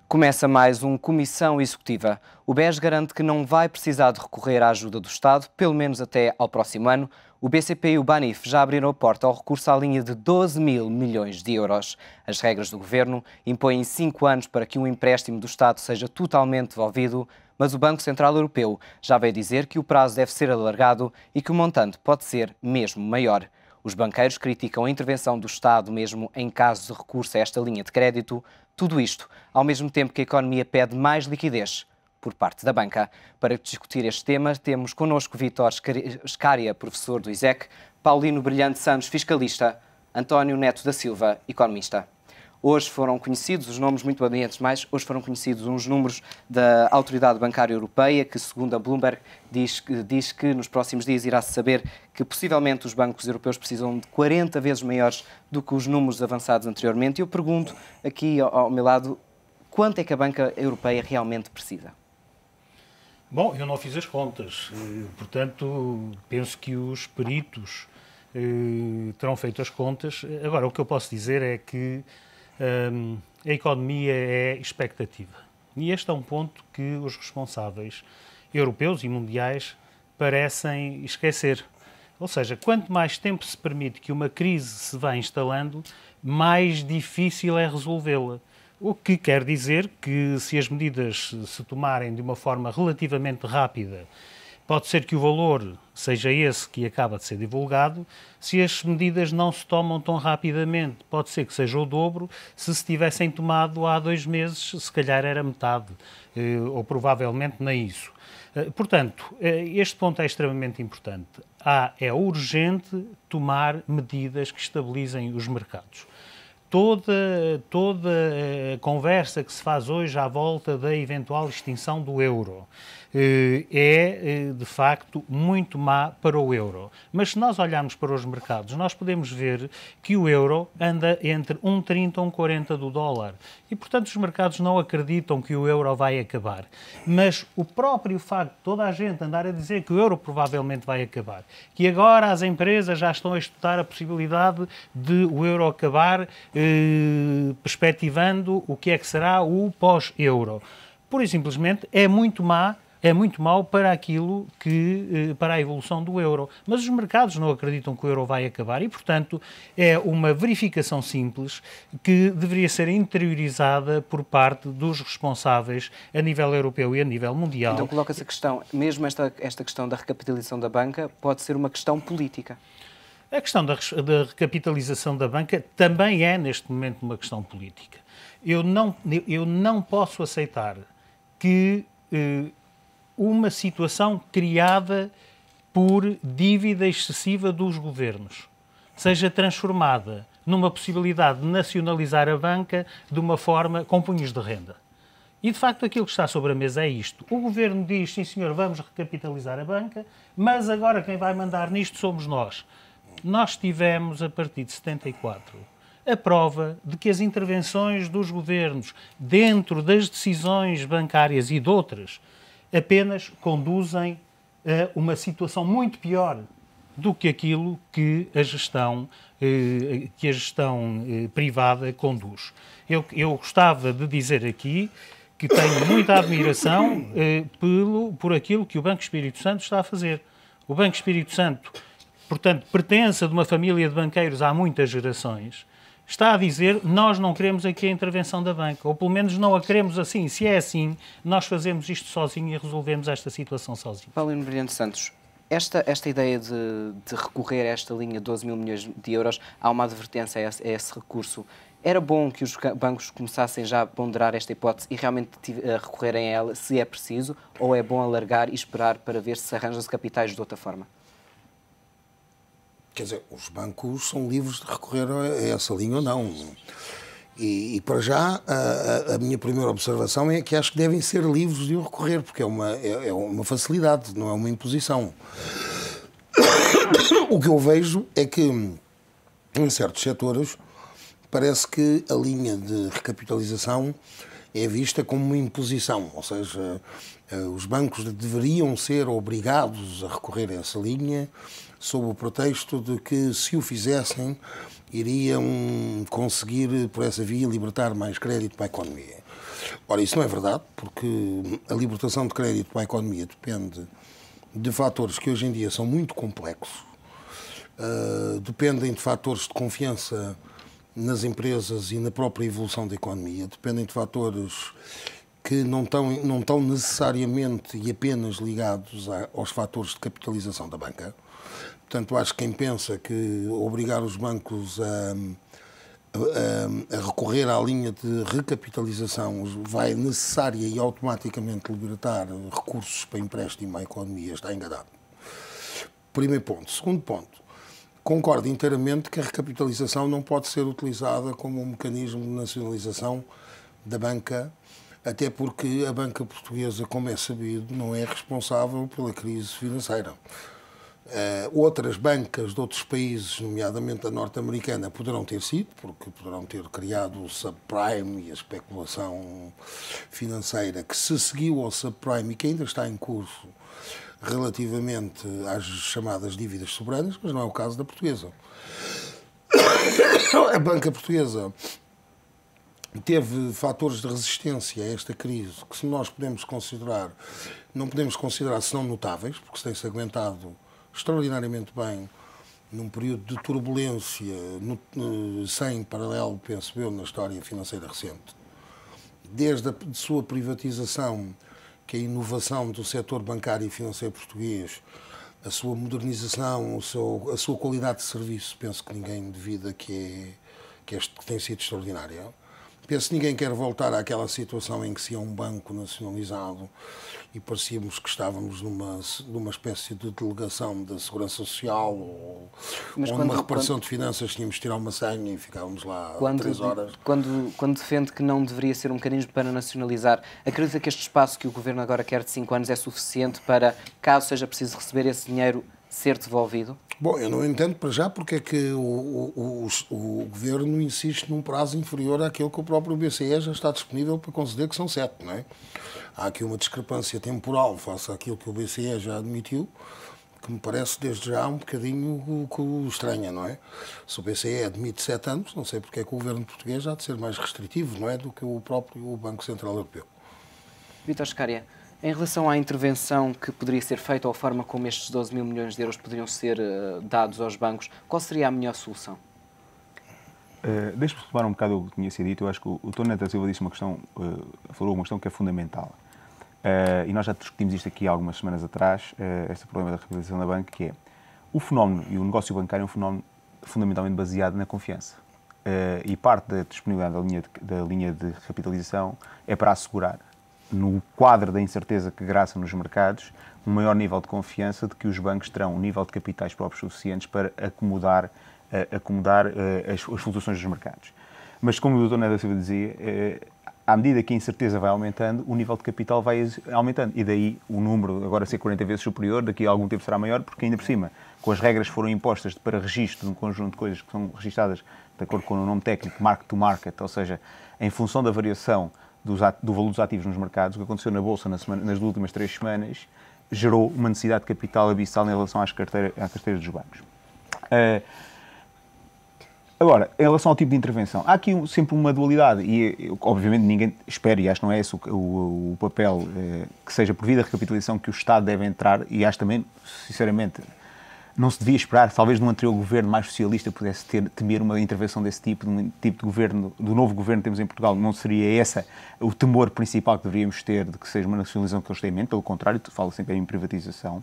Começa mais um Comissão Executiva. O BES garante que não vai precisar de recorrer à ajuda do Estado, pelo menos até ao próximo ano. O BCP e o BANIF já abriram a porta ao recurso à linha de 12 mil milhões de euros. As regras do Governo impõem 5 anos para que um empréstimo do Estado seja totalmente devolvido, mas o Banco Central Europeu já veio dizer que o prazo deve ser alargado e que o montante pode ser mesmo maior. Os banqueiros criticam a intervenção do Estado mesmo em caso de recurso a esta linha de crédito. Tudo isto ao mesmo tempo que a economia pede mais liquidez por parte da banca. Para discutir este tema, temos connosco Vítor Scária, professor do ISEC, Paulino Brilhante Santos, fiscalista, António Neto da Silva, economista. Hoje foram conhecidos os nomes, muito bem, mais, hoje foram conhecidos uns números da Autoridade Bancária Europeia, que, segundo a Bloomberg, diz que nos próximos dias irá-se saber que possivelmente os bancos europeus precisam de 40 vezes maiores do que os números avançados anteriormente. E eu pergunto aqui ao meu lado, quanto é que a banca europeia realmente precisa? Bom, eu não fiz as contas, portanto, penso que os peritos terão feito as contas. Agora, o que eu posso dizer é que a economia é expectativa. E este é um ponto que os responsáveis europeus e mundiais parecem esquecer. Ou seja, quanto mais tempo se permite que uma crise se vá instalando, mais difícil é resolvê-la. O que quer dizer que, se as medidas se tomarem de uma forma relativamente rápida, pode ser que o valor seja esse que acaba de ser divulgado. Se as medidas não se tomam tão rapidamente, pode ser que seja o dobro. Se tivessem tomado há 2 meses, se calhar era metade, ou provavelmente nem isso. Portanto, este ponto é extremamente importante. É urgente tomar medidas que estabilizem os mercados. Toda a conversa que se faz hoje à volta da eventual extinção do euro é, de facto, muito má para o euro. Mas se nós olharmos para os mercados, nós podemos ver que o euro anda entre 1,30 e 1,40 do dólar. E, portanto, os mercados não acreditam que o euro vai acabar. Mas o próprio facto de toda a gente andar a dizer que o euro provavelmente vai acabar, que agora as empresas já estão a estudar a possibilidade de o euro acabar, perspectivando o que é que será o pós-euro. Pura e simplesmente é muito mau para aquilo para a evolução do euro. Mas os mercados não acreditam que o euro vai acabar e, portanto, é uma verificação simples que deveria ser interiorizada por parte dos responsáveis a nível europeu e a nível mundial. Então coloca-se a questão, mesmo esta questão da recapitalização da banca, pode ser uma questão política. A questão da recapitalização da banca também é, neste momento, uma questão política. Eu não posso aceitar que uma situação criada por dívida excessiva dos governos seja transformada numa possibilidade de nacionalizar a banca de uma forma com punhos de renda. E, de facto, aquilo que está sobre a mesa é isto. O governo diz, sim senhor, vamos recapitalizar a banca, mas agora quem vai mandar nisto somos nós. Nós tivemos, a partir de 74, a prova de que as intervenções dos governos dentro das decisões bancárias e de outras apenas conduzem a uma situação muito pior do que aquilo que a gestão privada conduz. Eu gostava de dizer aqui que tenho muita admiração por aquilo que o Banco Espírito Santo está a fazer. O Banco Espírito Santo, portanto, pertence a de uma família de banqueiros há muitas gerações, está a dizer, nós não queremos aqui a intervenção da banca, ou pelo menos não a queremos assim. Se é assim, nós fazemos isto sozinho e resolvemos esta situação sozinho. Paulino Brilhante Santos, esta ideia de recorrer a esta linha de 12 mil milhões de euros, há uma advertência a esse recurso. Era bom que os bancos começassem já a ponderar esta hipótese e realmente recorrerem a ela, se é preciso, ou é bom alargar e esperar para ver se arranjam-se capitais de outra forma? Quer dizer, os bancos são livres de recorrer a essa linha ou não. E para já, a minha primeira observação é que acho que devem ser livres de o recorrer, porque é uma facilidade, não é uma imposição. O que eu vejo é que, em certos setores, parece que a linha de recapitalização é vista como uma imposição, ou seja, os bancos deveriam ser obrigados a recorrer a essa linha sob o pretexto de que, se o fizessem, iriam conseguir, por essa via, libertar mais crédito para a economia. Ora, isso não é verdade, porque a libertação de crédito para a economia depende de fatores que hoje em dia são muito complexos, dependem de fatores de confiança nas empresas e na própria evolução da economia, dependem de fatores que não estão necessariamente e apenas ligados aos fatores de capitalização da banca. Portanto, acho que quem pensa que obrigar os bancos a recorrer à linha de recapitalização vai necessária e automaticamente libertar recursos para empréstimo à economia está enganado. Primeiro ponto. Segundo ponto. Concordo inteiramente que a recapitalização não pode ser utilizada como um mecanismo de nacionalização da banca, até porque a banca portuguesa, como é sabido, não é responsável pela crise financeira. Outras bancas de outros países, nomeadamente a norte-americana, poderão ter sido, porque poderão ter criado o subprime e a especulação financeira que se seguiu ao subprime e que ainda está em curso relativamente às chamadas dívidas soberanas, mas não é o caso da portuguesa. A banca portuguesa teve fatores de resistência a esta crise que, se nós podemos considerar, não podemos considerar senão notáveis, porque se tem-se aguentado extraordinariamente bem num período de turbulência sem paralelo, penso eu, na história financeira recente. Desde a sua privatização, que é a inovação do setor bancário e financeiro português, a sua modernização, a sua qualidade de serviço, penso que ninguém duvida que tem sido extraordinária. Penso que ninguém quer voltar àquela situação em que se ia um banco nacionalizado e parecíamos que estávamos numa espécie de delegação da Segurança Social ou numa reparação de finanças, tínhamos de tirar uma senha e ficávamos lá 3 horas. Quando defende que não deveria ser um mecanismo para nacionalizar, acredita que este espaço que o Governo agora quer de 5 anos é suficiente para, caso seja preciso receber esse dinheiro, ser devolvido? Bom, eu não entendo para já porque é que o Governo insiste num prazo inferior àquele que o próprio BCE já está disponível para conceder, que são 7, não é? Há aqui uma discrepância temporal face àquilo que o BCE já admitiu, que me parece desde já um bocadinho estranha, não é? Se o BCE admite 7 anos, não sei porque é que o Governo português já há de ser mais restritivo, não é? Do que o próprio Banco Central Europeu. Vítor Scária, em relação à intervenção que poderia ser feita ou a forma como estes 12 mil milhões de euros poderiam ser dados aos bancos, qual seria a melhor solução? Deixe-me retomar um bocado o que tinha sido dito. Eu acho que o António Neto da Silva disse falou uma questão que é fundamental. E nós já discutimos isto aqui há algumas semanas atrás, este problema da recapitalização da banca, que é o fenómeno e o negócio bancário é um fenómeno fundamentalmente baseado na confiança. E parte da disponibilidade da linha de recapitalização é para assegurar, no quadro da incerteza que graça nos mercados, um maior nível de confiança de que os bancos terão um nível de capitais próprios suficientes para acomodar as flutuações dos mercados. Mas, como o Dr. Neto da Silva dizia, à medida que a incerteza vai aumentando, o nível de capital vai aumentando. E daí o número agora ser 40 vezes superior, daqui a algum tempo será maior, porque ainda por cima, com as regras que foram impostas para registro de um conjunto de coisas que são registadas de acordo com o nome técnico, mark to market, ou seja, em função da variação do valor dos ativos nos mercados, o que aconteceu na Bolsa nas últimas 3 semanas, gerou uma necessidade de capital abissal em relação à carteira dos bancos. Agora, em relação ao tipo de intervenção, há aqui sempre uma dualidade e, obviamente, ninguém espera, e acho que não é esse o papel que seja por via da recapitalização que o Estado deve entrar, e acho também, sinceramente, não se devia esperar, talvez num anterior governo mais socialista pudesse temer uma intervenção desse tipo, de um tipo de governo, do novo governo que temos em Portugal, não seria esse o temor principal que deveríamos ter de que seja uma nacionalização que eles têm em mente, pelo contrário, fala sempre em privatização.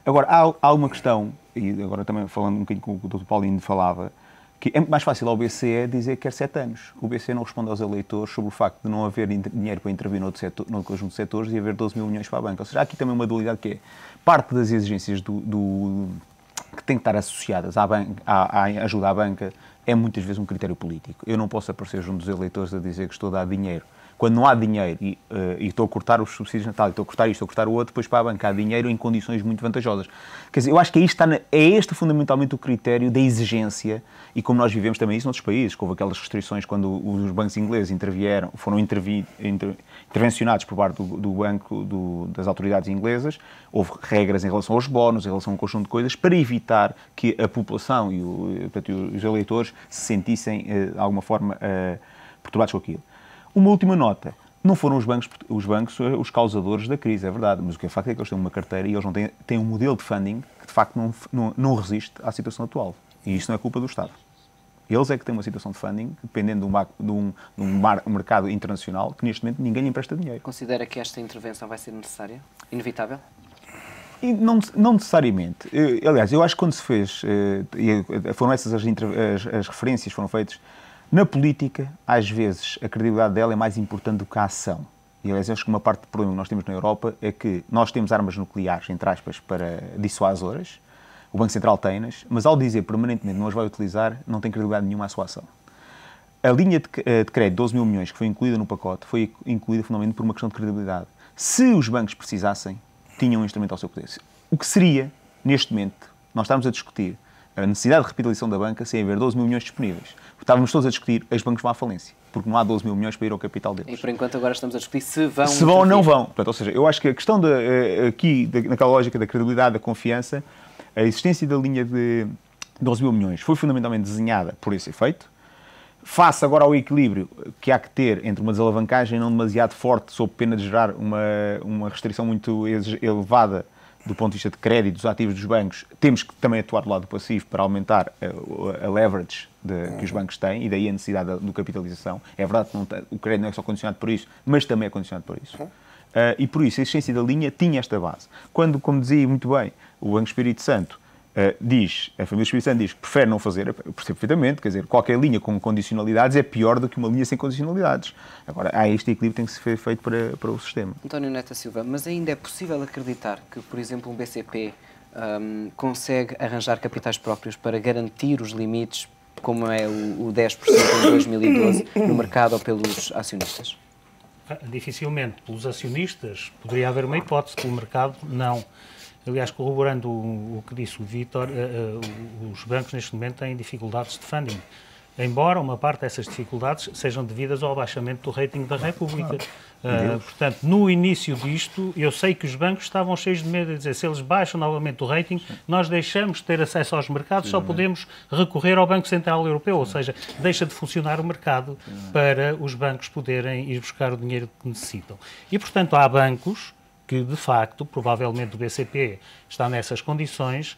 Agora, há uma questão, e agora também falando um bocadinho com o Dr. Paulino falava, que é mais fácil ao BCE dizer que quer 7 anos. O BCE não responde aos eleitores sobre o facto de não haver dinheiro para intervir no conjunto de setores e haver 12 mil milhões para a banca. Ou seja, há aqui também uma dualidade que é parte das exigências que têm que estar associadas à ajuda à banca é muitas vezes um critério político. Eu não posso aparecer junto dos eleitores a dizer que estou a dar dinheiro. Quando não há dinheiro e estou a cortar os subsídios de Natal, estou a cortar isto, estou a cortar o outro, depois para a banca há dinheiro em condições muito vantajosas. Quer dizer, eu acho que é este fundamentalmente o critério da exigência, e como nós vivemos também isso noutros países, houve aquelas restrições quando os bancos ingleses foram intervencionados por parte do banco, das autoridades inglesas, houve regras em relação aos bónus, em relação a um conjunto de coisas, para evitar que a população e os eleitores se sentissem, de alguma forma, perturbados com aquilo. Uma última nota. Não foram os bancos os causadores da crise, é verdade, mas o que é facto é que eles têm uma carteira e eles não têm um modelo de funding que, de facto, não resiste à situação atual. E isto não é culpa do Estado. Eles é que têm uma situação de funding, dependendo de um mercado internacional, que neste momento ninguém lhe empresta dinheiro. Considera que esta intervenção vai ser necessária? Inevitável? E não necessariamente. Aliás, eu acho que quando se fez, foram essas as referências foram feitas, na política, às vezes, a credibilidade dela é mais importante do que a ação. E, aliás, acho que uma parte do problema que nós temos na Europa é que nós temos armas nucleares, entre aspas, para dissuasoras, o Banco Central tem-nas, mas ao dizer permanentemente que não as vai utilizar, não tem credibilidade nenhuma à sua ação. A linha de crédito de 12 mil milhões que foi incluída no pacote foi incluída fundamentalmente por uma questão de credibilidade. Se os bancos precisassem, tinham um instrumento ao seu poder. O que seria, neste momento, nós estamos a discutir a necessidade de recapitalização da banca sem haver 12 mil milhões disponíveis. Estávamos todos a discutir, os bancos vão à falência, porque não há 12 mil milhões para ir ao capital deles. E por enquanto agora estamos a discutir se vão ou não vão. Portanto, ou seja, eu acho que a questão naquela lógica da credibilidade, da confiança, a existência da linha de 12 mil milhões foi fundamentalmente desenhada por esse efeito, face agora ao equilíbrio que há que ter entre uma desalavancagem não demasiado forte, sob pena de gerar uma restrição muito elevada do ponto de vista de crédito dos ativos dos bancos, temos que também atuar do lado passivo para aumentar a leverage que os bancos têm, e daí a necessidade da capitalização. É verdade que o crédito não é só condicionado por isso, mas também é condicionado por isso. E por isso a existência da linha tinha esta base. Quando, como dizia muito bem, o Banco Espírito Santo a família Espírito Santo diz que prefere não fazer, eu percebo perfeitamente, quer dizer, qualquer linha com condicionalidades é pior do que uma linha sem condicionalidades. Agora, há este equilíbrio que tem que ser feito para o sistema. António Neto Silva, mas ainda é possível acreditar que, por exemplo, um BCP consegue arranjar capitais próprios para garantir os limites, como é o 10% em 2012, no mercado ou pelos acionistas? Dificilmente. Pelos acionistas poderia haver uma hipótese, pelo mercado não. Aliás, corroborando o que disse o Vítor, os bancos neste momento têm dificuldades de funding, embora uma parte dessas dificuldades sejam devidas ao abaixamento do rating da República. Portanto, no início disto, eu sei que os bancos estavam cheios de medo de dizer, se eles baixam novamente o rating, nós deixamos de ter acesso aos mercados, só podemos recorrer ao Banco Central Europeu, ou seja, deixa de funcionar o mercado para os bancos poderem ir buscar o dinheiro que necessitam. E, portanto, há bancos que, de facto, provavelmente o BCP está nessas condições,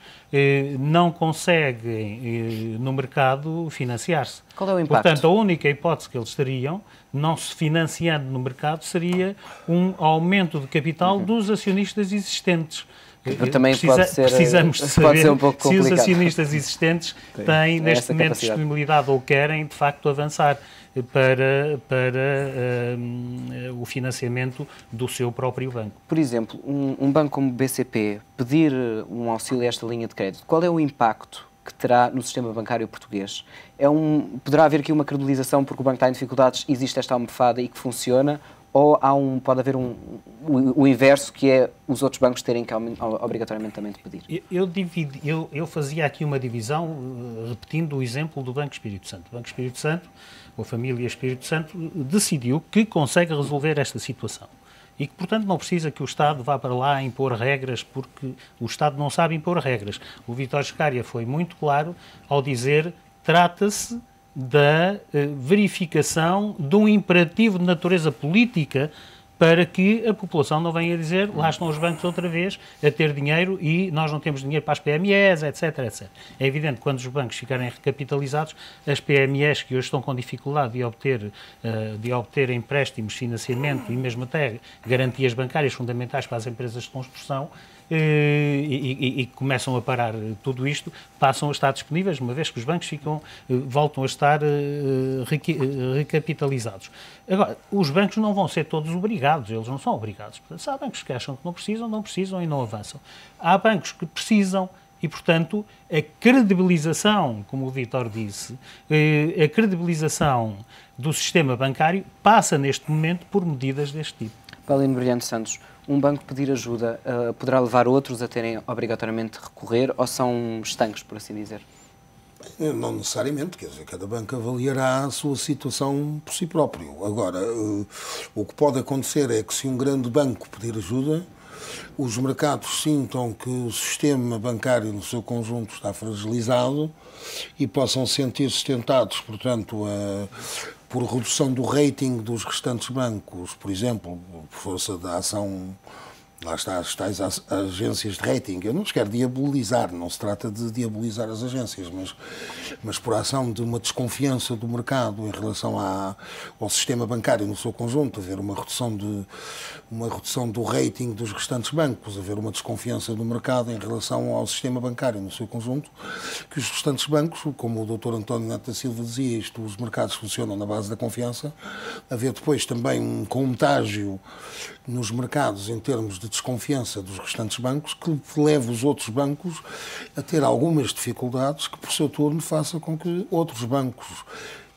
não conseguem no mercado financiar-se. Qual é o impacto? Portanto, a única hipótese que eles teriam, não se financiando no mercado, seria um aumento de capital dos acionistas existentes. Também precisamos de saber um pouco se os acionistas existentes têm, neste momento, disponibilidade ou querem, de facto, avançar para o financiamento do seu próprio banco. Por exemplo, um banco como o BCP pedir um auxílio a esta linha de crédito, qual é o impacto que terá no sistema bancário português? Poderá haver aqui uma credibilização porque o banco está em dificuldades, existe esta almofada e que funciona, ou pode haver o inverso, que é os outros bancos terem que obrigatoriamente também de pedir? Eu fazia aqui uma divisão, repetindo o exemplo do Banco Espírito Santo. O Banco Espírito Santo, ou a família Espírito Santo, decidiu que consegue resolver esta situação. E que, portanto, não precisa que o Estado vá para lá impor regras, porque o Estado não sabe impor regras. O Vítor Scária foi muito claro ao dizer trata-se da verificação de um imperativo de natureza política para que a população não venha dizer lá estão os bancos outra vez a ter dinheiro e nós não temos dinheiro para as PMEs, etc, etc. É evidente que quando os bancos ficarem recapitalizados, as PMEs que hoje estão com dificuldade de obter empréstimos, financiamento e mesmo até garantias bancárias fundamentais para as empresas de construção, e começam a parar tudo isto, passam a estar disponíveis, uma vez que os bancos voltam a estar recapitalizados. Agora, os bancos não vão ser todos obrigados, eles não são obrigados. Portanto, se há bancos que acham que não precisam e não avançam. Há bancos que precisam e, portanto, a credibilização, como o Vítor disse, a credibilização do sistema bancário passa neste momento por medidas deste tipo. Paulino Brilhante Santos, um banco pedir ajuda poderá levar outros a terem obrigatoriamente de recorrer ou são estanques, por assim dizer? Não necessariamente, quer dizer, cada banco avaliará a sua situação por si próprio. Agora, o que pode acontecer é que se um grande banco pedir ajuda, os mercados sintam que o sistema bancário no seu conjunto está fragilizado e possam sentir-se tentados, portanto, por redução do rating dos restantes bancos, por exemplo, por força da ação, lá está, as tais agências de rating. Eu não os quero diabolizar, não se trata de diabolizar as agências, mas por ação de uma desconfiança do mercado em relação ao sistema bancário no seu conjunto, haver uma redução do rating dos restantes bancos, haver uma desconfiança do mercado em relação ao sistema bancário no seu conjunto, que os restantes bancos, como o Dr. António Neto da Silva dizia, os mercados funcionam na base da confiança, haver depois também um contágio nos mercados em termos de desconfiança dos restantes bancos, que leva os outros bancos a ter algumas dificuldades que, por seu turno, faça com que outros bancos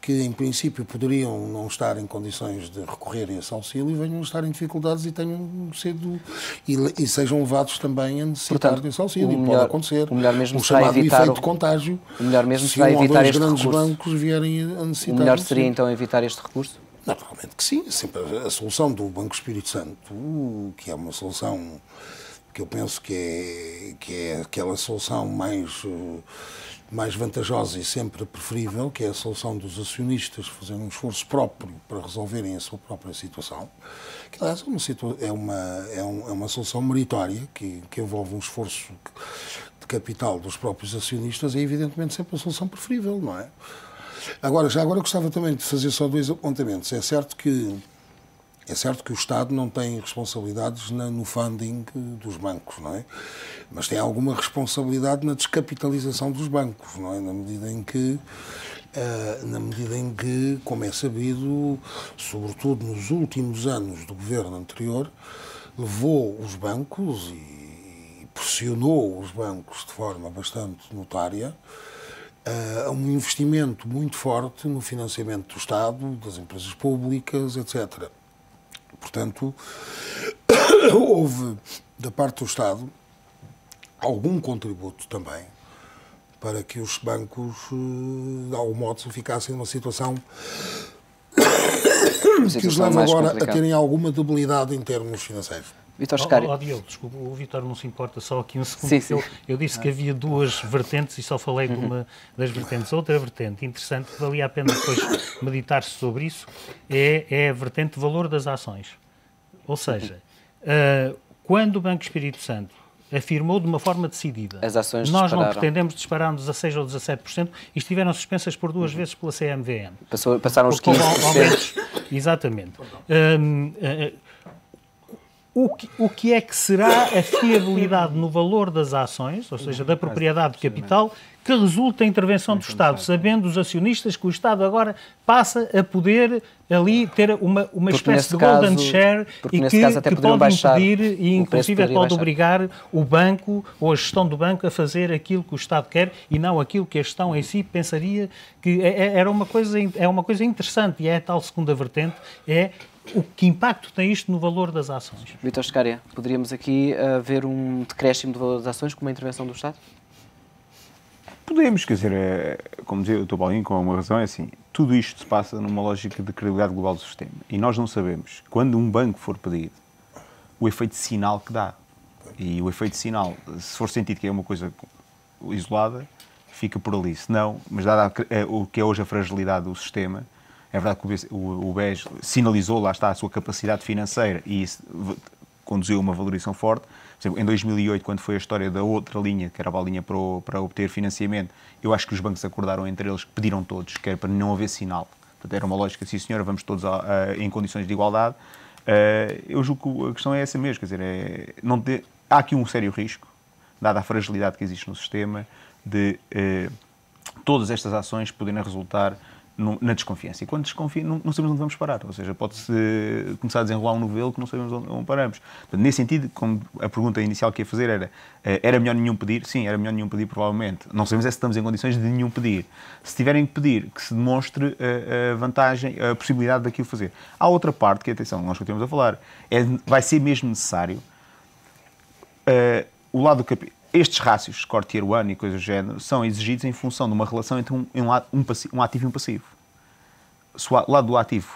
que, em princípio, poderiam não estar em condições de recorrer a esse auxílio, venham a estar em dificuldades e tenham sido e sejam levados também a necessitar desse auxílio. Pode acontecer. O melhor mesmo o chamado efeito de contágio. O melhor mesmo se será evitar este grandes recurso. bancos vierem a necessitar. O melhor seria, então, evitar este recurso? Naturalmente que sim. Sempre a solução do Banco Espírito Santo, que é uma solução que eu penso que é aquela solução mais vantajosa e sempre preferível, que é a solução dos acionistas fazendo um esforço próprio para resolverem a sua própria situação, que aliás é uma solução meritória, que envolve um esforço de capital dos próprios acionistas, é evidentemente sempre a solução preferível, não é? Agora gostava também de fazer só 2 apontamentos. É certo que o Estado não tem responsabilidades no funding dos bancos, não é? Mas tem alguma responsabilidade na descapitalização dos bancos, não é? Na medida em que, como é sabido, sobretudo nos últimos anos do governo anterior, levou os bancos e pressionou os bancos de forma bastante notória a um investimento muito forte no financiamento do Estado, das empresas públicas, etc. Portanto, houve, da parte do Estado, algum contributo também para que os bancos, de algum modo, ficassem numa situação que os leva agora a terem alguma debilidade em termos financeiros. Vítor Scário. Diogo, desculpa, o Vítor não se importa só aqui um segundo. Sim. Eu disse que havia 2 vertentes e só falei de uma das vertentes. Outra vertente interessante, que valia a pena depois meditar-se sobre isso, é a vertente de valor das ações. Ou seja, quando o Banco Espírito Santo afirmou de uma forma decidida, as ações nós dispararam. não pretendemos disparar um 16% ou 17% e estiveram suspensas por 2 vezes pela CMVM. Passaram os 15%. Exatamente. O que é que será a fiabilidade no valor das ações, ou seja, da propriedade de capital, que resulta da intervenção do Estado, sabendo os acionistas que o Estado agora passa a poder ali ter uma espécie de golden share e que pode impedir e inclusive pode obrigar o banco ou a gestão do banco a fazer aquilo que o Estado quer e não aquilo que a gestão em si pensaria que é uma coisa interessante, e é a tal segunda vertente, que impacto tem isto no valor das ações? Vítor Scário, poderíamos aqui ver um decréscimo do valor das ações com uma intervenção do Estado? Podemos, quer dizer, como dizia o Dr. Paulinho, com uma razão, é assim, tudo isto se passa numa lógica de credibilidade global do sistema. E nós não sabemos, quando um banco for pedido, o efeito de sinal que dá. E o efeito de sinal, se for sentido que é uma coisa isolada, fica por ali. Se não, mas dada o que é hoje a fragilidade do sistema, é verdade que o BES sinalizou, lá está, a sua capacidade financeira e isso conduziu a uma valorização forte. Por exemplo, em 2008, quando foi a história da outra linha, que era a linha para obter financiamento, eu acho que os bancos acordaram entre eles, que pediram todos, que era para não haver sinal. Portanto, era uma lógica, sim senhora, vamos todos em condições de igualdade. Eu julgo que a questão é essa mesmo, quer dizer, há aqui um sério risco, dada a fragilidade que existe no sistema, de todas estas ações poderem resultar na desconfiança. E quando desconfia, não sabemos onde vamos parar. Ou seja, pode-se começar a desenrolar um novelo que não sabemos onde paramos. Portanto, nesse sentido, como a pergunta inicial que ia fazer era melhor nenhum pedir? Sim, era melhor nenhum pedir, provavelmente. Não sabemos se estamos em condições de nenhum pedir. Se tiverem que pedir, que se demonstre a vantagem, a possibilidade daquilo fazer. Há outra parte, que atenção, nós continuamos a falar, vai ser mesmo necessário o lado do capital. Estes rácios, score tier 1 e coisas do género, são exigidos em função de uma relação entre um ativo e um passivo. Se o lado do ativo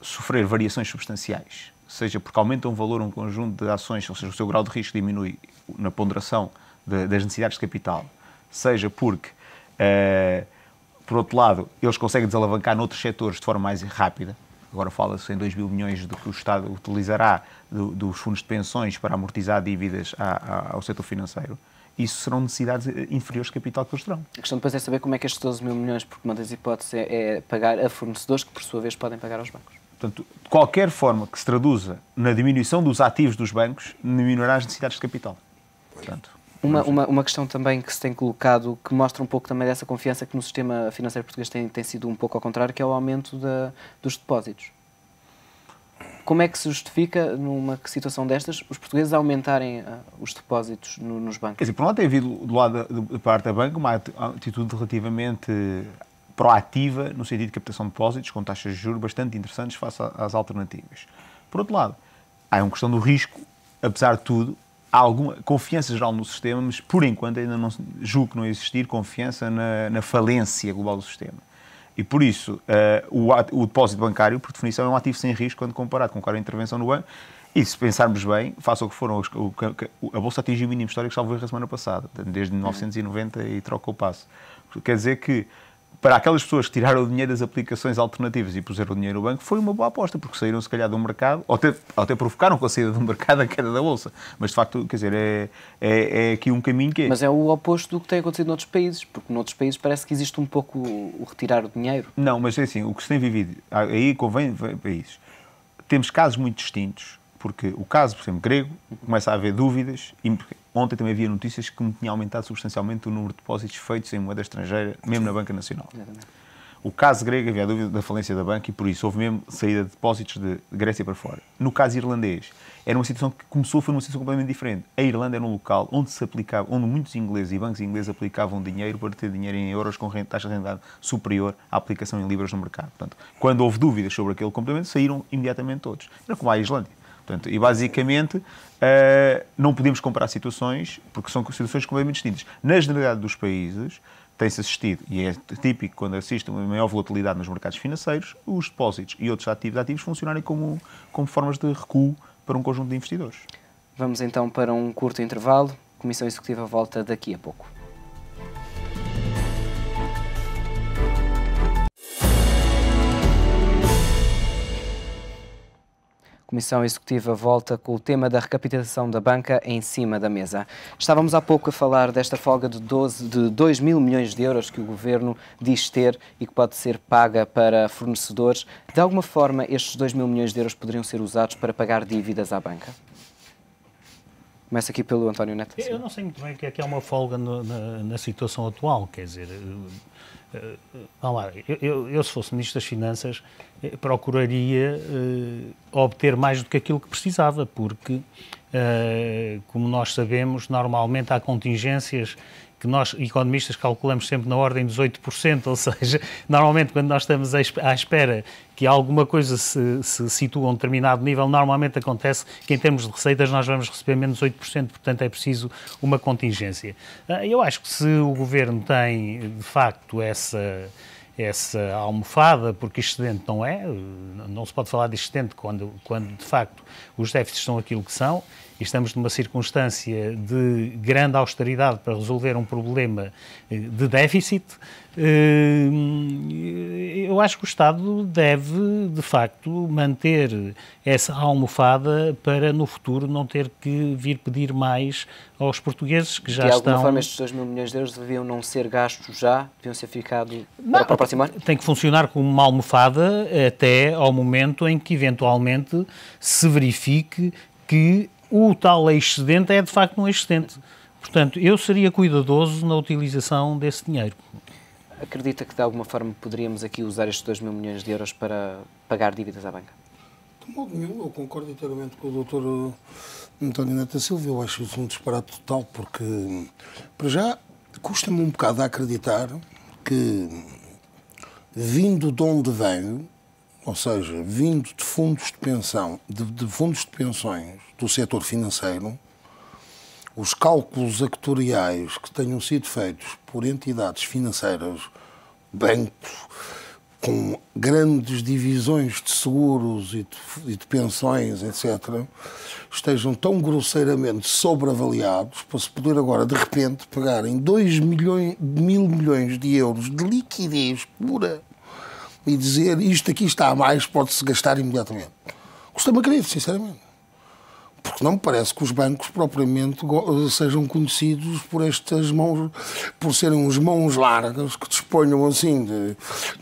sofrer variações substanciais, seja porque aumenta um valor, um conjunto de ações, ou seja, o seu grau de risco diminui na ponderação das necessidades de capital, seja porque Por outro lado, eles conseguem desalavancar noutros setores de forma mais rápida. Agora fala-se em 2 mil milhões de que o Estado utilizará dos fundos de pensões para amortizar dívidas ao setor financeiro. Isso serão necessidades inferiores de capital que eles terão. A questão depois é saber como é que estes 12 mil milhões, porque uma das hipóteses é pagar a fornecedores que, por sua vez, podem pagar aos bancos. Portanto, de qualquer forma que se traduza na diminuição dos ativos dos bancos, diminuirá as necessidades de capital. Portanto, uma questão também que se tem colocado, que mostra um pouco também dessa confiança que no sistema financeiro português tem sido um pouco ao contrário, que é o aumento dos depósitos. Como é que se justifica, numa situação destas, os portugueses aumentarem os depósitos nos bancos? Quer dizer, por um lado tem havido, do lado da parte da banca, uma atitude relativamente proativa, no sentido de captação de depósitos, com taxas de juros bastante interessantes face às alternativas. Por outro lado, há uma questão do risco, apesar de tudo, há alguma confiança geral no sistema, mas por enquanto ainda não julgo que não existir confiança na falência global do sistema. E por isso, o depósito bancário, por definição, é um ativo sem risco quando comparado com qualquer intervenção no banco. E se pensarmos bem, faça o que foram, a Bolsa atingiu o mínimo histórico, salvo erro, a semana passada, desde 1990 e troca o passo. Quer dizer que, para aquelas pessoas que tiraram o dinheiro das aplicações alternativas e puseram o dinheiro no banco, foi uma boa aposta, porque saíram, se calhar, do mercado, ou até provocaram com a saída do mercado a queda da Bolsa. Mas, de facto, quer dizer, é aqui um caminho que é... Mas é o oposto do que tem acontecido noutros países, porque noutros países parece que existe um pouco o retirar o dinheiro. Não, mas é assim, o que se tem vivido, aí convém ver países. Temos casos muito distintos, porque o caso, por exemplo, grego, começa a haver dúvidas, e ontem também havia notícias que tinha aumentado substancialmente o número de depósitos feitos em moeda estrangeira, mesmo na Banca Nacional. Exatamente. O caso grego havia a dúvida da falência da banca e por isso houve mesmo saída de depósitos de Grécia para fora. No caso irlandês, era uma situação que começou, foi uma situação completamente diferente. A Irlanda era um local onde se aplicava, onde muitos ingleses e bancos ingleses aplicavam dinheiro para ter dinheiro em euros com taxa de rendimento superior à aplicação em libras no mercado. Portanto, quando houve dúvidas sobre aquele complemento, saíram imediatamente todos. Era como a Islândia. Portanto, e basicamente não podemos comparar situações, porque são situações completamente distintas. Na generalidade dos países, tem-se assistido, e é típico quando assiste uma maior volatilidade nos mercados financeiros, os depósitos e outros ativos funcionarem como formas de recuo para um conjunto de investidores. Vamos então para um curto intervalo. A Comissão Executiva volta daqui a pouco. A Comissão Executiva volta com o tema da recapitalização da banca em cima da mesa. Estávamos há pouco a falar desta folga de 2 mil milhões de euros que o Governo diz ter e que pode ser paga para fornecedores. De alguma forma, estes 2 mil milhões de euros poderiam ser usados para pagar dívidas à banca? Começa aqui pelo António Neto. Eu não sei muito bem o que é uma folga na situação atual, quer dizer... Vamos lá, eu se fosse Ministro das Finanças procuraria obter mais do que aquilo que precisava, porque, como nós sabemos, normalmente há contingências que nós, economistas, calculamos sempre na ordem dos 8%, ou seja, normalmente quando nós estamos à espera que alguma coisa se situa a um determinado nível, normalmente acontece que em termos de receitas nós vamos receber menos 8%, portanto é preciso uma contingência. Eu acho que se o Governo tem, de facto, essa almofada, porque excedente não se pode falar de excedente quando de facto os déficits são aquilo que são, e estamos numa circunstância de grande austeridade para resolver um problema de déficit. Eu acho que o Estado deve, de facto, manter essa almofada para, no futuro, não ter que vir pedir mais aos portugueses que já estão... De alguma forma, estes 2 mil milhões de euros deviam não ser gastos já, deviam ser ficado para o próximo ano? Tem que funcionar como uma almofada até ao momento em que, eventualmente, se verifique que o tal excedente é, de facto, um excedente. Portanto, eu seria cuidadoso na utilização desse dinheiro. Acredita que, de alguma forma, poderíamos aqui usar estes 2 mil milhões de euros para pagar dívidas à banca? De modo nenhum, eu concordo inteiramente com o Dr. António Neto da Silva. Eu acho isso um disparate total, porque, para já, custa-me um bocado a acreditar que, vindo de onde venho, ou seja, vindo de fundos de pensão, de fundos de pensões do setor financeiro, os cálculos actuariais que tenham sido feitos por entidades financeiras, bancos, com grandes divisões de seguros e de pensões, etc., estejam tão grosseiramente sobreavaliados para se poder agora, de repente, pegar em 2.000 milhões de euros de liquidez pura e dizer isto aqui está a mais, pode-se gastar imediatamente. Custa-me a crer, sinceramente. Porque não me parece que os bancos propriamente sejam conhecidos por estas mãos, por serem uns mãos largas que disponham assim de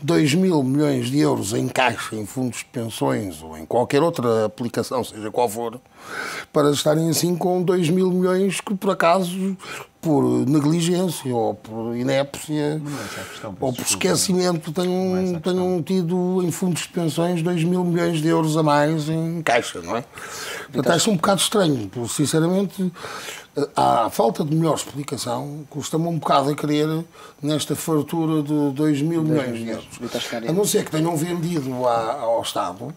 2.000 milhões de euros em caixa, em fundos de pensões ou em qualquer outra aplicação, seja qual for, para estarem assim com 2.000 milhões que por acaso, por negligência ou por inépcia ou por esquecimento tenham tido em fundos de pensões 2.000 milhões de euros a mais em caixa, não é? Portanto, acho um bocado estranho, porque, sinceramente, a falta de melhor explicação custa-me um bocado a crer nesta fartura de 2.000 milhões de euros. A não ser que tenham vendido ao Estado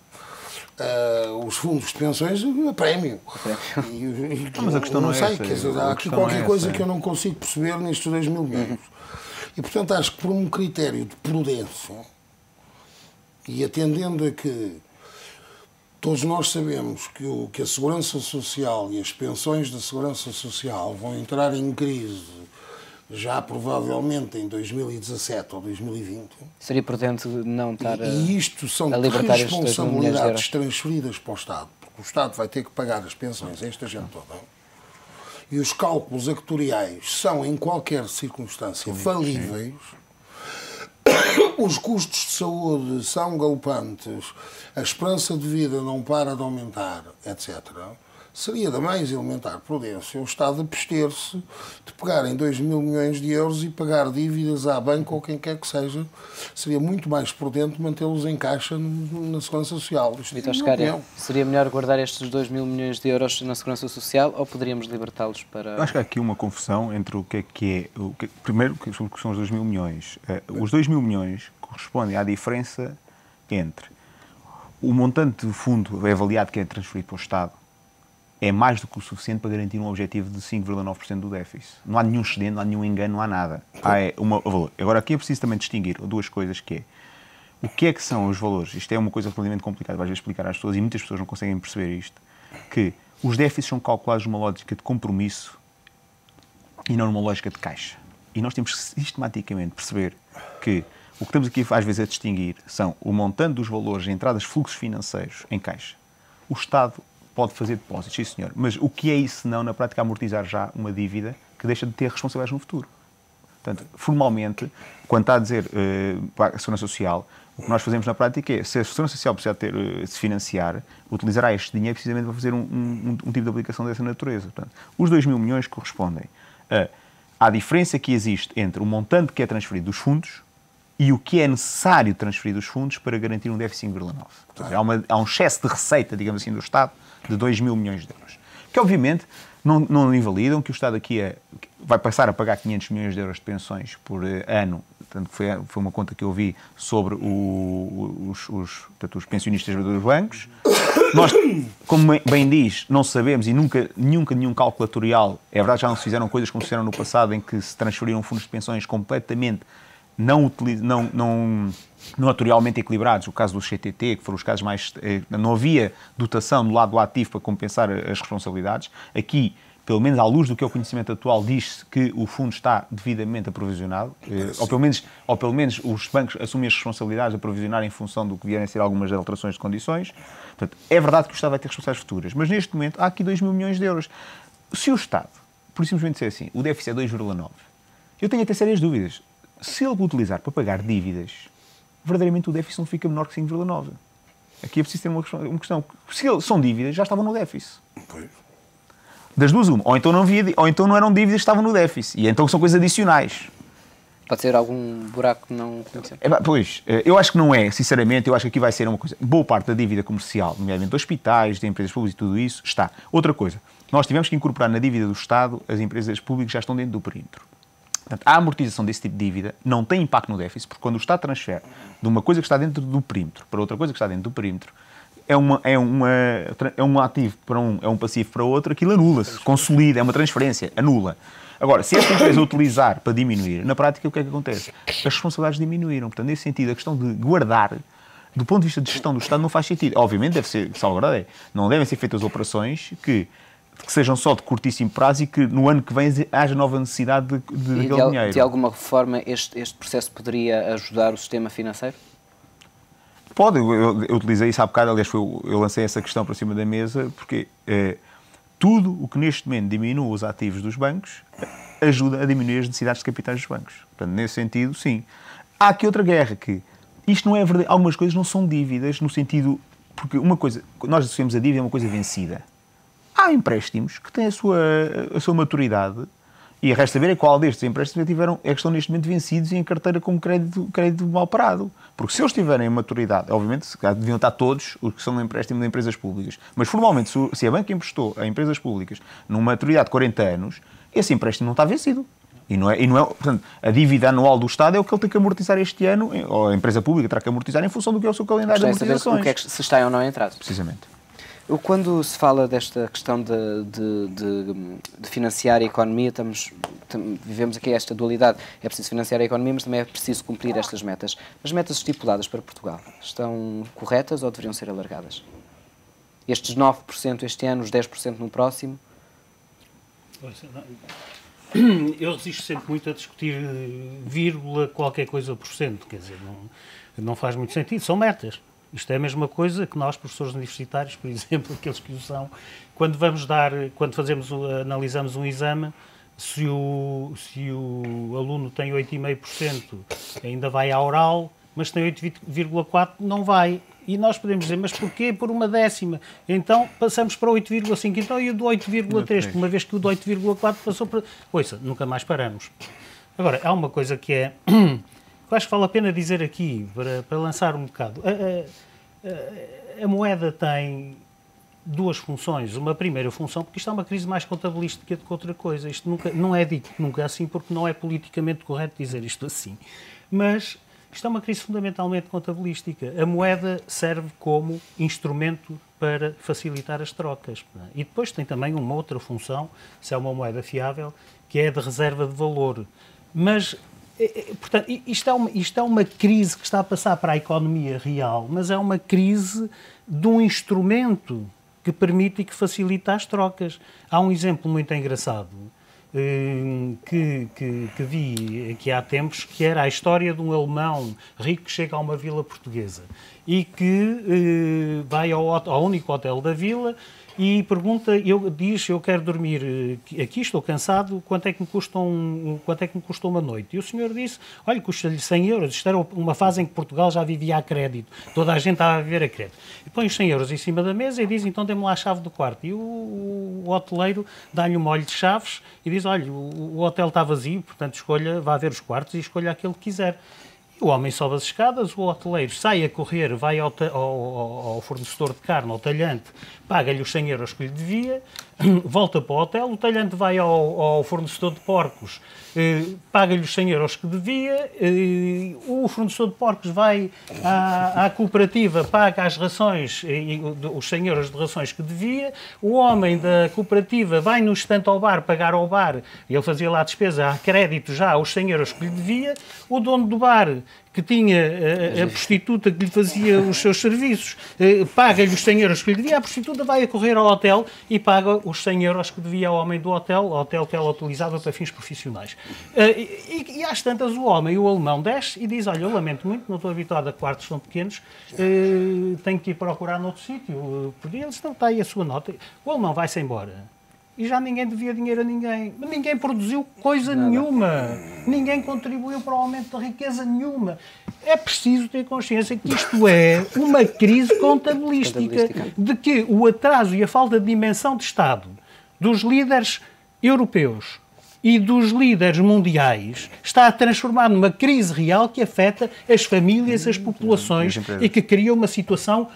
os fundos de pensões a prémio. Mas a questão não é essa. Quer dizer, há aqui qualquer coisa que eu não consigo perceber nestes 2.000 milhões. E, portanto, acho que por um critério de prudência e atendendo a que todos nós sabemos que a Segurança Social e as pensões da Segurança Social vão entrar em crise já provavelmente em 2017 ou 2020. Seria prudente não estar e isto são responsabilidades transferidas para o Estado, porque o Estado vai ter que pagar as pensões a esta gente toda. E os cálculos actuariais são, em qualquer circunstância, falíveis. Os custos de saúde são galopantes, a esperança de vida não para de aumentar, etc. Seria da mais elementar prudência o Estado abster-se de pegar em 2.000 milhões de euros e pagar dívidas à banca ou quem quer que seja. Seria muito mais prudente mantê-los em caixa na Segurança Social. Vítor Scária, seria melhor guardar estes 2.000 milhões de euros na Segurança Social ou poderíamos libertá-los para... Eu acho que há aqui uma confusão entre o que é... Primeiro, sobre o que são os 2.000 milhões. Os 2.000 milhões correspondem à diferença entre o montante do fundo avaliado que é transferido para o Estado é mais do que o suficiente para garantir um objetivo de 5,9% do déficit. Não há nenhum excedente, não há nenhum engano, não há nada. Agora, aqui é preciso também distinguir duas coisas que é o que é que são os valores. Isto é uma coisa relativamente complicada, às vezes explicar às pessoas, e muitas pessoas não conseguem perceber isto, que os déficits são calculados numa lógica de compromisso e não numa lógica de caixa. E nós temos que sistematicamente perceber que o que estamos aqui às vezes a distinguir são o montante dos valores de entradas fluxos financeiros em caixa. O Estado pode fazer depósitos, sim senhor, mas o que é isso senão, na prática, amortizar já uma dívida que deixa de ter responsabilidades no futuro? Portanto, formalmente, quando está a dizer para a Segurança Social, o que nós fazemos na prática é, se a Segurança Social precisar se financiar, utilizará este dinheiro precisamente para fazer um tipo de aplicação dessa natureza. Portanto, os 2.000 milhões correspondem à diferença que existe entre o montante que é transferido dos fundos e o que é necessário transferir dos fundos para garantir um déficit 5,9. Há um excesso de receita, digamos assim, do Estado de 2.000 milhões de euros. Que, obviamente, não invalidam que o Estado aqui vai passar a pagar 500 milhões de euros de pensões por ano. Portanto, foi uma conta que eu vi sobre os pensionistas dos bancos. Nós, como bem diz, não sabemos e nunca nenhum cálculo atuarial. É verdade, já não se fizeram coisas como se fizeram no passado, em que se transferiram fundos de pensões completamente não atuarialmente equilibrados, o caso do CTT, que foram os casos mais... Não havia dotação do lado ativo para compensar as responsabilidades. Aqui, pelo menos à luz do que é o conhecimento atual, diz-se que o fundo está devidamente aprovisionado, ou pelo menos os bancos assumem as responsabilidades de aprovisionar em função do que vierem a ser algumas alterações de condições. Portanto, é verdade que o Estado vai ter responsabilidades futuras, mas neste momento há aqui 2.000 milhões de euros. Se o Estado, por simplesmente dizer assim, o déficit é 2,9, eu tenho até sérias dúvidas. Se ele utilizar para pagar dívidas, verdadeiramente o déficit não fica menor que 5,9. Aqui é preciso ter uma questão. Se são dívidas, já estavam no déficit. Pois. Das duas, uma. Ou então não eram dívidas, estavam no déficit. E então são coisas adicionais. Pode ser algum buraco que não conhecemos. Pois, eu acho que não é, sinceramente, eu acho que aqui vai ser uma coisa. Boa parte da dívida comercial, nomeadamente de hospitais, de empresas públicas e tudo isso, está. Outra coisa, nós tivemos que incorporar na dívida do Estado, as empresas públicas já estão dentro do perímetro. Portanto, a amortização desse tipo de dívida não tem impacto no déficit, porque quando o Estado transfere de uma coisa que está dentro do perímetro para outra coisa que está dentro do perímetro, é um ativo para um, é um passivo para outro, aquilo anula-se, consolida, é uma transferência, anula. Agora, se esta empresa utilizar para diminuir, na prática o que é que acontece? As responsabilidades diminuíram. Portanto, nesse sentido, a questão de guardar, do ponto de vista de gestão do Estado, não faz sentido. Obviamente, deve ser salvaguardado. Não devem ser feitas operações que sejam só de curtíssimo prazo e que no ano que vem haja nova necessidade daquele dinheiro. De alguma forma, este processo poderia ajudar o sistema financeiro? Pode, eu utilizei isso há bocado, aliás, eu lancei essa questão para cima da mesa, porque tudo o que neste momento diminui os ativos dos bancos ajuda a diminuir as necessidades de capitais dos bancos. Portanto, nesse sentido, sim. Há aqui outra guerra, que isto não é verdade, algumas coisas não são dívidas, no sentido, porque uma coisa, nós associamos a dívida é uma coisa vencida. Há empréstimos que têm a sua maturidade e resta ver qual destes empréstimos que estão neste momento vencidos e em carteira com crédito mal parado. Porque se eles tiverem maturidade, obviamente deviam estar todos os que são no empréstimo de empresas públicas, mas formalmente se a banca emprestou a empresas públicas numa maturidade de 40 anos, esse empréstimo não está vencido. E não é, portanto, a dívida anual do Estado é o que ele tem que amortizar este ano, ou a empresa pública terá que amortizar em função do que é o seu calendário de amortizações. O que é que se está ou não em atraso. Precisamente. Quando se fala desta questão de financiar a economia, vivemos aqui esta dualidade. É preciso financiar a economia, mas também é preciso cumprir estas metas. As metas estipuladas para Portugal estão corretas ou deveriam ser alargadas? Estes 9% este ano, os 10% no próximo? Eu resisto sempre muito a discutir vírgula qualquer coisa por cento. Quer dizer, não faz muito sentido. São metas. Isto é a mesma coisa que nós, professores universitários, por exemplo, aqueles que o são, quando analisamos um exame, se o aluno tem 8,5%, ainda vai à oral, mas se tem 8,4%, não vai. E nós podemos dizer, mas porquê? Por uma décima. Então passamos para 8,5%. Então e o do 8,3%? Uma vez que o do 8,4% passou para... Ouça, nunca mais paramos. Agora, há uma coisa que é... Eu acho que vale a pena dizer aqui, para lançar um bocado. A moeda tem duas funções. Uma primeira função, porque isto é uma crise mais contabilística do que outra coisa. Isto não é dito nunca assim, porque não é politicamente correto dizer isto assim. Mas isto é uma crise fundamentalmente contabilística. A moeda serve como instrumento para facilitar as trocas. E depois tem também uma outra função, se é uma moeda fiável, que é a de reserva de valor. Mas... Portanto, isto é uma crise que está a passar para a economia real, mas é uma crise de um instrumento que permite e que facilita as trocas. Há um exemplo muito engraçado que vi aqui há tempos, que era a história de um alemão rico que chega a uma vila portuguesa e que vai ao único hotel da vila e pergunta, diz, eu quero dormir aqui, estou cansado, quanto é que me custa uma noite? E o senhor disse, olha, custa-lhe 100 euros, isto era uma fase em que Portugal já vivia a crédito, toda a gente estava a viver a crédito. E põe os 100 euros em cima da mesa e diz, então dê-me lá a chave do quarto. E o hoteleiro dá-lhe um molho de chaves e diz, olha, o hotel está vazio, portanto vá ver os quartos e escolha aquele que quiser. O homem sobe as escadas, o hoteleiro sai a correr, vai ao fornecedor de carne, ao talhante, paga-lhe os 100 euros que lhe devia, volta para o hotel, o talhante vai ao fornecedor de porcos, paga-lhe os 100 euros que devia, o fornecedor de porcos vai à cooperativa, paga as rações, os 100 euros de rações que devia, o homem da cooperativa vai no estante ao bar, pagar ao bar, ele fazia lá a despesa a crédito já os 100 euros que lhe devia, o dono do bar, que tinha a prostituta que lhe fazia os seus serviços, paga-lhe os 100 euros que lhe devia, a prostituta vai a correr ao hotel e paga os 100 euros que devia ao homem do hotel, o hotel que ela utilizava para fins profissionais. E às tantas o homem, o alemão, desce e diz, olha, eu lamento muito, não estou habituado a quartos tão pequenos, tenho que ir procurar noutro sítio. Porque eles não têm a sua nota. O alemão vai-se embora. E já ninguém devia dinheiro a ninguém. Ninguém produziu coisa nenhuma. Ninguém contribuiu para o aumento da riqueza nenhuma. É preciso ter consciência que isto é uma crise contabilística. De que o atraso e a falta de dimensão de Estado dos líderes europeus e dos líderes mundiais está a transformar numa crise real que afeta as famílias, as populações e que cria uma situação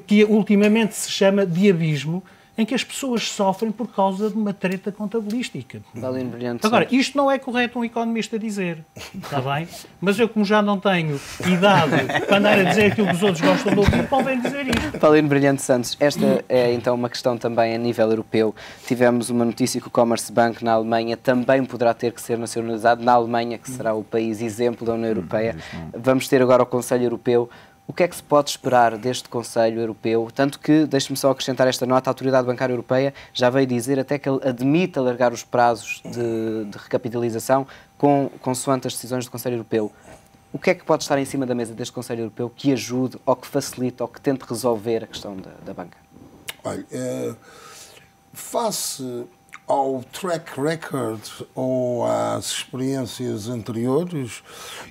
que ultimamente se chama de abismo, em que as pessoas sofrem por causa de uma treta contabilística. Agora, isto não é correto um economista dizer, está bem? Mas eu, como já não tenho idade para andar a dizer aquilo que os outros gostam de ouvir, convém dizer isto. Paulino Brilhante Santos, esta é então uma questão também a nível europeu. Tivemos uma notícia que o Commerzbank na Alemanha também poderá ter que ser nacionalizado, na Alemanha, que será o país exemplo da União Europeia. Vamos ter agora o Conselho Europeu. O que é que se pode esperar deste Conselho Europeu? Tanto que, deixe-me só acrescentar esta nota, a Autoridade Bancária Europeia já veio dizer até que ele admite alargar os prazos de recapitalização consoante as decisões do Conselho Europeu. O que é que pode estar em cima da mesa deste Conselho Europeu que ajude, ou que facilite, ou que tente resolver a questão da banca? Olha, face ao track record ou às experiências anteriores,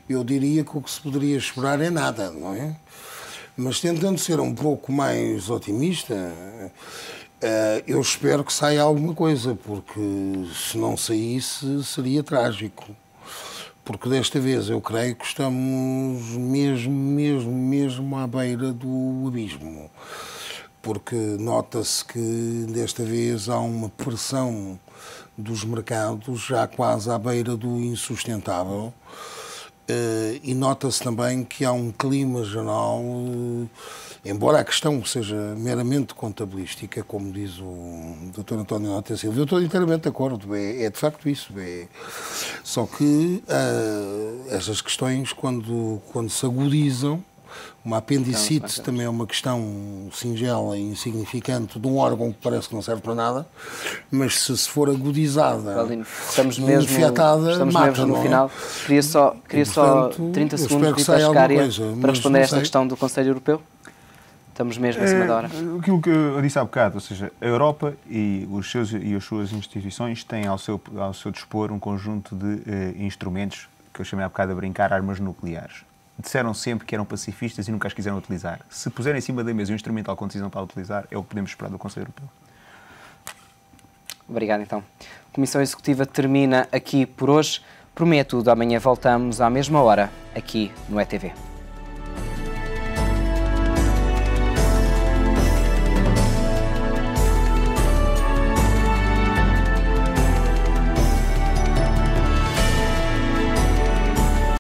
eu diria que o que se poderia esperar é nada, não é? Mas tentando ser um pouco mais otimista, eu espero que saia alguma coisa, porque se não saísse seria trágico. Porque desta vez eu creio que estamos mesmo à beira do abismo. Porque nota-se que desta vez há uma pressão dos mercados já quase à beira do insustentável. E nota-se também que há um clima geral, embora a questão seja meramente contabilística, como diz o Dr. António Nota Silva, eu estou inteiramente de acordo, é de facto isso. Só que estas questões, quando se agudizam, uma apendicite também é uma questão singela e insignificante de um órgão que parece que não serve para nada, mas se for agudizada, estamos mesmo no final. Queria só 30 segundos de Pascária para responder a esta questão do Conselho Europeu. Estamos mesmo em cima da hora. Aquilo que eu disse há bocado, ou seja, a Europa e as suas instituições têm ao seu dispor um conjunto de instrumentos que eu chamei há bocado a brincar, armas nucleares. Disseram sempre que eram pacifistas e nunca as quiseram utilizar. Se puserem em cima da mesa um instrumental com decisão para utilizar, é o que podemos esperar do Conselho Europeu. Obrigado, então. A Comissão Executiva termina aqui por hoje. Prometo, amanhã voltamos à mesma hora, aqui no ETV.